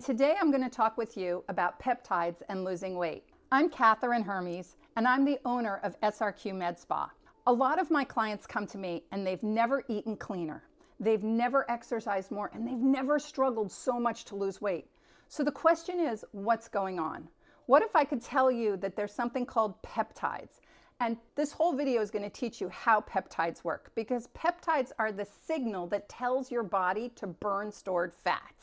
Today I'm going to talk with you about peptides and losing weight. I'm Catherine Hermes, and I'm the owner of SRQ Med Spa. A lot of my clients come to me and they've never eaten cleaner. They've never exercised more, and they've never struggled so much to lose weight. So the question is, what's going on? What if I could tell you that there's something called peptides? And this whole video is going to teach you how peptides work, because peptides are the signal that tells your body to burn stored fat.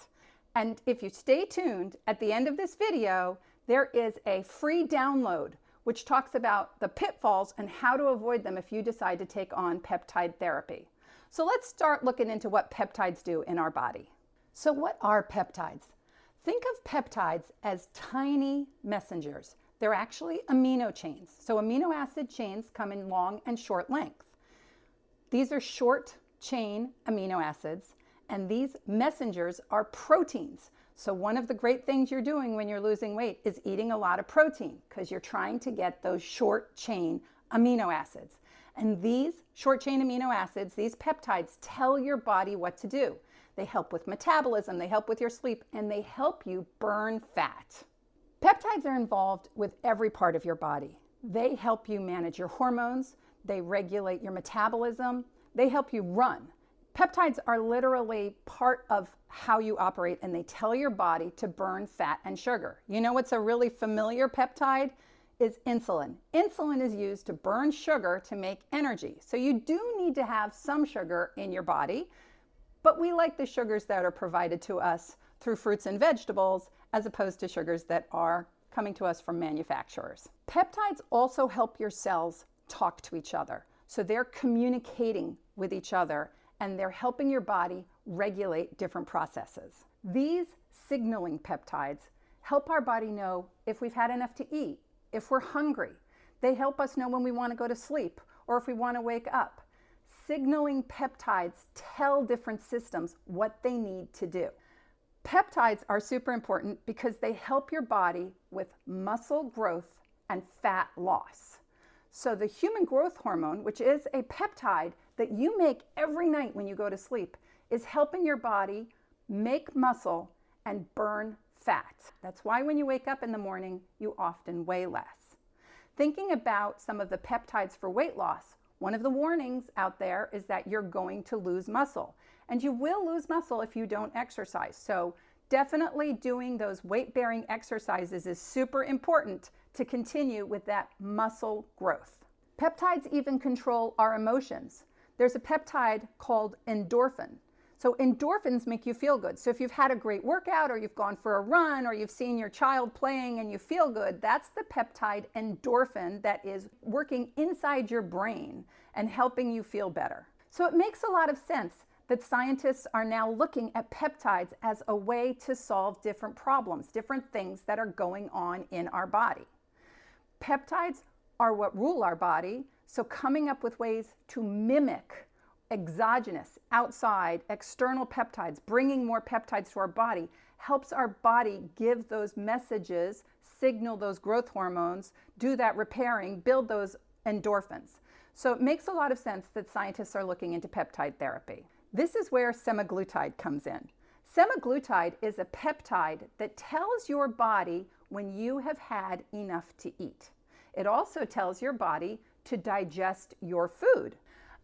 And if you stay tuned, at the end of this video, there is a free download which talks about the pitfalls and how to avoid them if you decide to take on peptide therapy. So let's start looking into what peptides do in our body. So what are peptides? Think of peptides as tiny messengers. They're actually amino chains. So amino acid chains come in long and short length. These are short chain amino acids, and these messengers are proteins. So one of the great things you're doing when you're losing weight is eating a lot of protein, because you're trying to get those short chain amino acids. And these short chain amino acids, these peptides, tell your body what to do. They help with metabolism, they help with your sleep, and they help you burn fat. Peptides are involved with every part of your body. They help you manage your hormones, they regulate your metabolism, they help you run. Peptides are literally part of how you operate, and they tell your body to burn fat and sugar. You know what's a really familiar peptide? Is insulin. Insulin is used to burn sugar to make energy. So you do need to have some sugar in your body, but we like the sugars that are provided to us through fruits and vegetables as opposed to sugars that are coming to us from manufacturers. Peptides also help your cells talk to each other. So they're communicating with each other, and they're helping your body regulate different processes. These signaling peptides help our body know if we've had enough to eat, if we're hungry. They help us know when we want to go to sleep or if we want to wake up. Signaling peptides tell different systems what they need to do. Peptides are super important because they help your body with muscle growth and fat loss. So the human growth hormone, which is a peptide that you make every night when you go to sleep, is helping your body make muscle and burn fat. That's why when you wake up in the morning, you often weigh less. Thinking about some of the peptides for weight loss, one of the warnings out there is that you're going to lose muscle. And you will lose muscle if you don't exercise. So definitely doing those weight-bearing exercises is super important to continue with that muscle growth. Peptides even control our emotions. There's a peptide called endorphin. So endorphins make you feel good. So if you've had a great workout, or you've gone for a run, or you've seen your child playing and you feel good, that's the peptide endorphin that is working inside your brain and helping you feel better. So it makes a lot of sense that scientists are now looking at peptides as a way to solve different problems, different things that are going on in our body. Peptides are what rule our body, so coming up with ways to mimic exogenous, outside, external peptides, bringing more peptides to our body, helps our body give those messages, signal those growth hormones, do that repairing, build those endorphins. So it makes a lot of sense that scientists are looking into peptide therapy. This is where semaglutide comes in. Semaglutide is a peptide that tells your body when you have had enough to eat. It also tells your body to digest your food.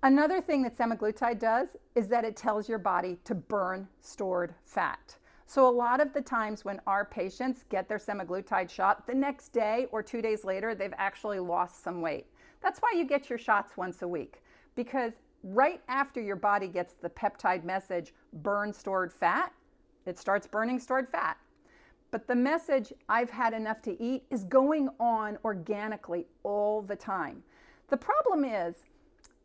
Another thing that semaglutide does is that it tells your body to burn stored fat. So a lot of the times when our patients get their semaglutide shot, the next day or 2 days later, they've actually lost some weight. That's why you get your shots once a week, because right after your body gets the peptide message, burn stored fat, it starts burning stored fat. But the message, I've had enough to eat, is going on organically all the time. The problem is,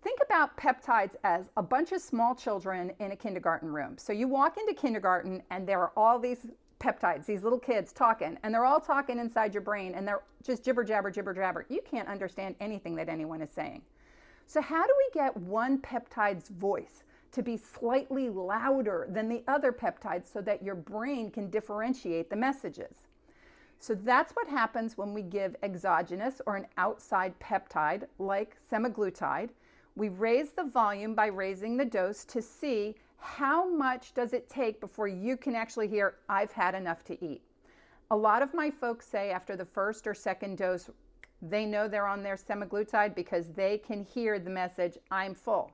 think about peptides as a bunch of small children in a kindergarten room. So you walk into kindergarten and there are all these peptides, these little kids talking, and they're all talking inside your brain, and they're just jibber jabber, jibber jabber. You can't understand anything that anyone is saying. So how do we get one peptide's voice to be slightly louder than the other peptides so that your brain can differentiate the messages? So that's what happens when we give exogenous or an outside peptide like semaglutide. We raise the volume by raising the dose to see How much does it take before you can actually hear, I've had enough to eat? A lot of my folks say after the first or second dose, they know they're on their semaglutide because they can hear the message, I'm full.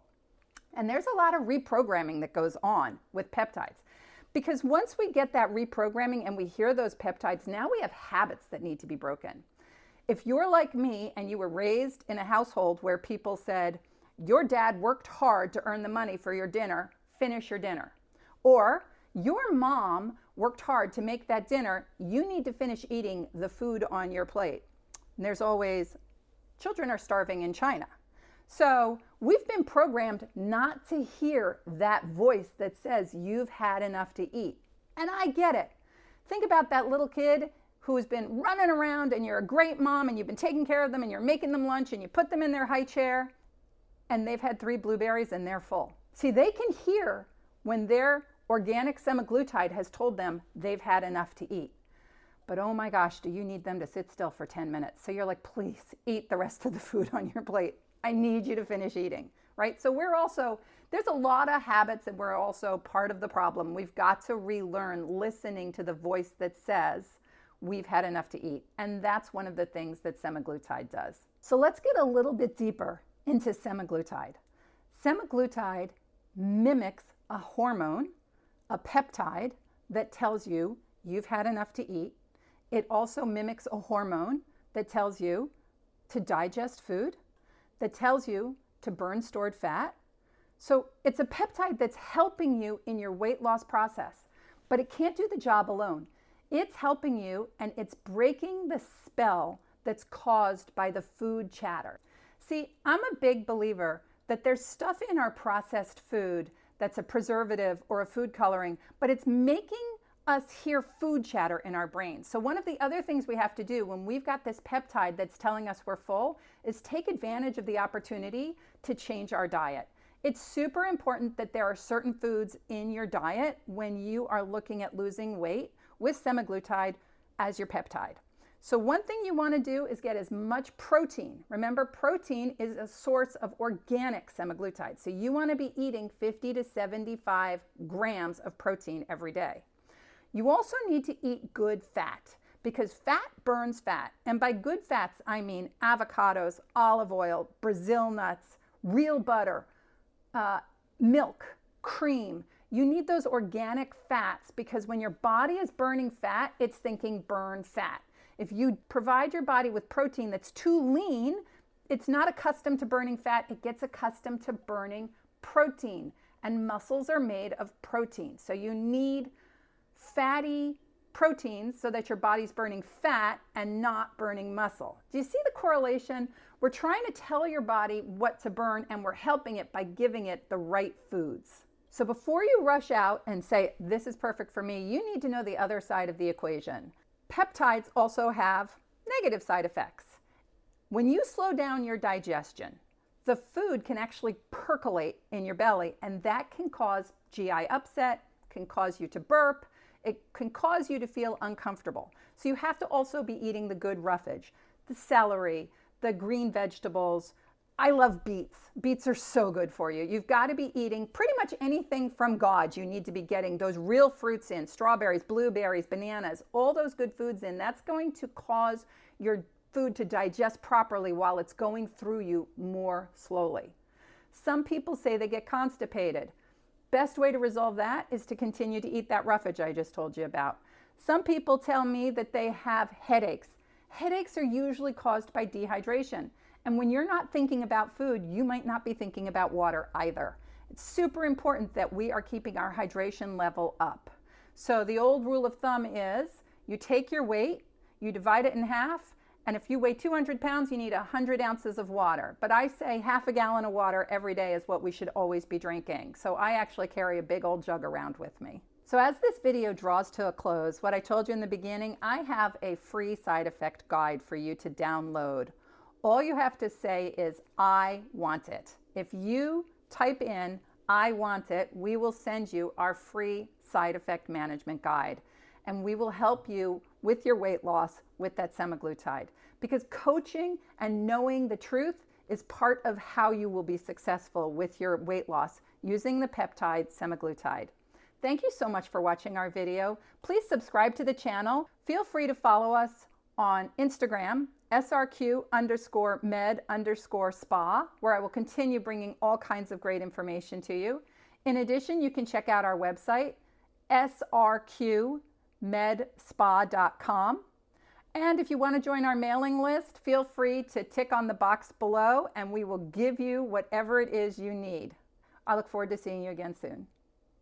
And there's a lot of reprogramming that goes on with peptides. Because once we get that reprogramming and we hear those peptides, now we have habits that need to be broken. If you're like me and you were raised in a household where people said, your dad worked hard to earn the money for your dinner, finish your dinner. Or your mom worked hard to make that dinner, you need to finish eating the food on your plate. And there's always, children are starving in China. So we've been programmed not to hear that voice that says you've had enough to eat. And I get it. Think about that little kid who's been running around and you're a great mom and you've been taking care of them and you're making them lunch and you put them in their high chair and they've had 3 blueberries and they're full. See, they can hear when their organic semaglutide has told them they've had enough to eat. But oh my gosh, do you need them to sit still for 10 minutes? So you're like, please eat the rest of the food on your plate. I need you to finish eating, right? So there's a lot of habits and we're also part of the problem. We've got to relearn listening to the voice that says we've had enough to eat. And that's one of the things that semaglutide does. So let's get a little bit deeper into semaglutide. Semaglutide mimics a hormone, a peptide that tells you you've had enough to eat. It also mimics a hormone that tells you to digest food, that tells you to burn stored fat. So it's a peptide that's helping you in your weight loss process, but it can't do the job alone. It's helping you and it's breaking the spell that's caused by the food chatter. See, I'm a big believer that there's stuff in our processed food that's a preservative or a food coloring, but it's making us hear food chatter in our brains. So one of the other things we have to do when we've got this peptide that's telling us we're full is take advantage of the opportunity to change our diet. It's super important that there are certain foods in your diet when you are looking at losing weight with semaglutide as your peptide. So one thing you want to do is get as much protein. Remember, protein is a source of organic semaglutide. So you want to be eating 50 to 75 grams of protein every day. You also need to eat good fat because fat burns fat. And by good fats, I mean avocados, olive oil, Brazil nuts, real butter, milk, cream. You need those organic fats because when your body is burning fat, it's thinking burn fat. If you provide your body with protein that's too lean, it's not accustomed to burning fat. It gets accustomed to burning protein. And muscles are made of protein. So you need fatty proteins so that your body's burning fat and not burning muscle. Do you see the correlation? We're trying to tell your body what to burn and we're helping it by giving it the right foods. So before you rush out and say, this is perfect for me, you need to know the other side of the equation. Peptides also have negative side effects. When you slow down your digestion, the food can actually percolate in your belly and that can cause GI upset, can cause you to burp, it can cause you to feel uncomfortable. So you have to also be eating the good roughage, the celery, the green vegetables. I love beets. Beets are so good for you. You've got to be eating pretty much anything from God. You need to be getting those real fruits in, strawberries, blueberries, bananas, all those good foods in. That's going to cause your food to digest properly while it's going through you more slowly. Some people say they get constipated. Best way to resolve that is to continue to eat that roughage I just told you about. Some people tell me that they have headaches. Headaches are usually caused by dehydration. And when you're not thinking about food, you might not be thinking about water either. It's super important that we are keeping our hydration level up. So the old rule of thumb is you take your weight, you divide it in half, and if you weigh 200 pounds, you need 100 ounces of water. But I say half a gallon of water every day is what we should always be drinking. So I actually carry a big old jug around with me. So as this video draws to a close, what I told you in the beginning, I have a free side effect guide for you to download. All you have to say is, I want it. If you type in, I want it, we will send you our free side effect management guide. And we will help you with your weight loss with that semaglutide. Because coaching and knowing the truth is part of how you will be successful with your weight loss using the peptide semaglutide. Thank you so much for watching our video. Please subscribe to the channel. Feel free to follow us on Instagram, SRQ_med_spa, where I will continue bringing all kinds of great information to you. In addition, you can check out our website, srqmedspa.com. And if you want to join our mailing list, feel free to tick on the box below and we will give you whatever it is you need. I look forward to seeing you again soon.